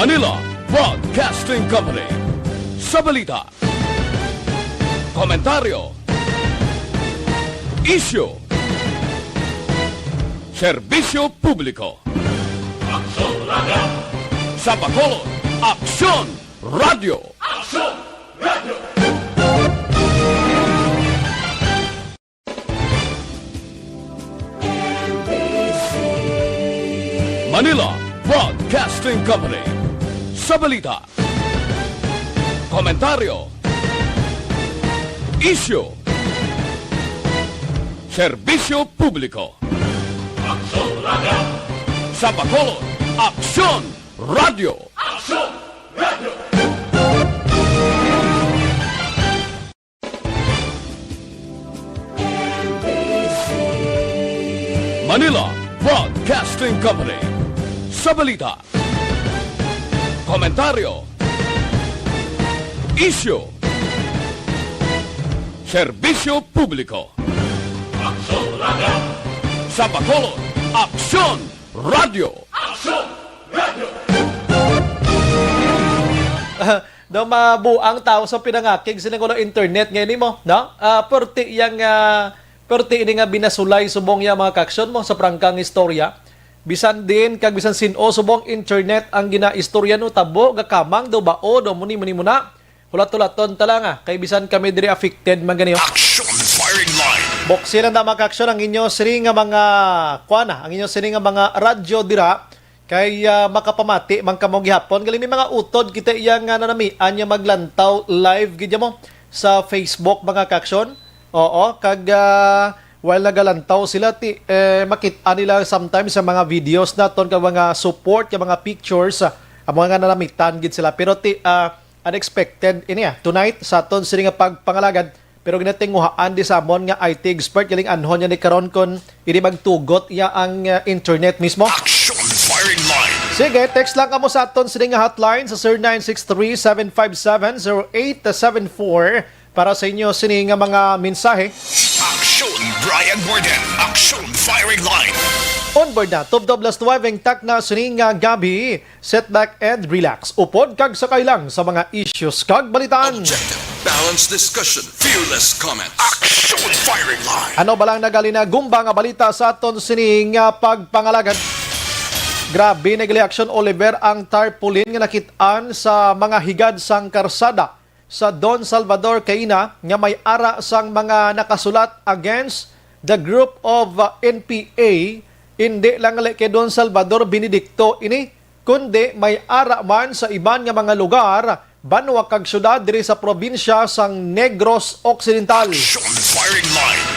Manila Broadcasting Company. Sa balita, komentaryo, isyu, serbisyo publiko. Aksyon Radio. Sa Bacolod, Aksyon Radio. Aksyon Radio. Manila Broadcasting Company. Sa balita, komentaryo, isyu, serbisyo publiko. Aksyon Radio. Sa Bacolod, Aksyon Radio. Aksyon Radio. Manila Broadcasting Company. Sa balita, komentaryo, isyu, serbisyo publiko. Aksyon Radio. Sa Bacolod, Aksyon Radio. Aksyon Radio. No, mabuang tao sa pinangakig siningulo internet ngayon mo, no? Perti ini nga binasulay subong ya mga kaksyon mo sa prangkang istorya. Bisan din kag bisan sino subong internet ang ginaistorya no tabo gakamang do bao do muni muna. Hulat-hulaton talanga kay bisan kami diri affected man ganiyo. Action firing line. Boksin ang mga kaksyon ang inyo sini nga mga kuana, ang inyo sini nga mga radyo dira kay makapamati man kamo gihapon gali may mga utod kita iyang nanamian nya maglantaw live gid mo sa Facebook mga kaksyon. Oo, kag while nagalantaw sila makita nila sometimes sa mga videos naton kag mga support kag mga pictures ang mga nalamitan gid sila pero unexpected ini tonight sa aton sini nga pagpangalagad pero ginatinguhaan di samon nga IT expert galing anhon niya ni karon kon ini magtugot ya ang internet mismo. Action firing line. Sige, text lang kamo sa aton sini nga hotline sa 0963-757-0874 para sa inyo sini nga mga mensahe. Action Brian Borden. Action firing line. Onboard na, top last waving tak na sini nga gabi. Set back and relax. Upod kag sakay lang sa mga issues kag balitaan. Objective, balanced discussion, fearless comments. Action firing line. Ano balang nagali na gumba nga balita sa aton sini nga pagpangalagad. Grabe nagali Action Oliver ang tarpaulin nga nakitaan sa mga higad sang karsada sa Don Salvador Caina nga may ara sang mga nakasulat against the group of NPA. Hindi lang kay Don Salvador Benedicto ini kundi may ara man sa iban nga mga lugar banwa kag syudad diri sa probinsya sang Negros Occidental. Action firing line.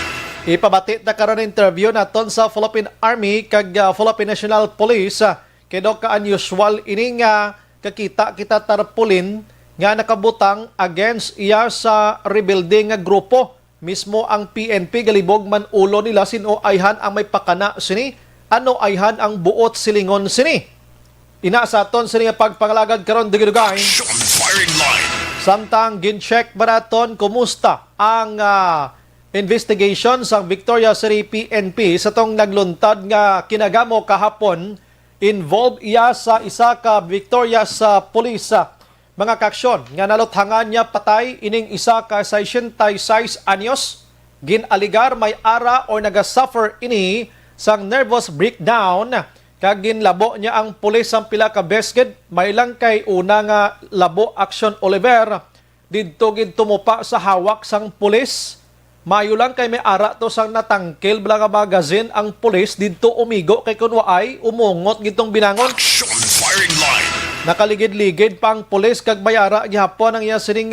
Ipabati na karon interview naton sa Philippine Army kag Philippine National Police kay do ka unusual ini nga kakita kita tarpaulin nga nakabutang against iya sa rebuilding nga grupo. Mismo ang PNP galibog man ulo nila sino ayhan ang may pakana sini, ano ayhan ang buot silingon sini. Ina sa aton sini nga pagpangalagad karon digidugay. Action firing line. Samtang gin-check baraton kumusta ang investigation sa Victoria City PNP sa tong nagluntad nga kinagamo kahapon involved iya sa isa ka Victoria sa police mga kaksyon nga naluthangan niya patay ining isa ka 66 anyos ginaligar may ara or nagasuffer ini sang nervous breakdown kag ginlabo niya ang pulis ang pila ka besked may lang kay una nga labo Action Oliver didto gid tumupa sa hawak sang pulis. Mayo lang kay may ara to sang natangkel bala nga magazine ang pulis didto umigo kay kun waay umungot gitong binangon. Action firing line. Nakaligid-ligid pang pulis kag bayara gihapon ang iya sining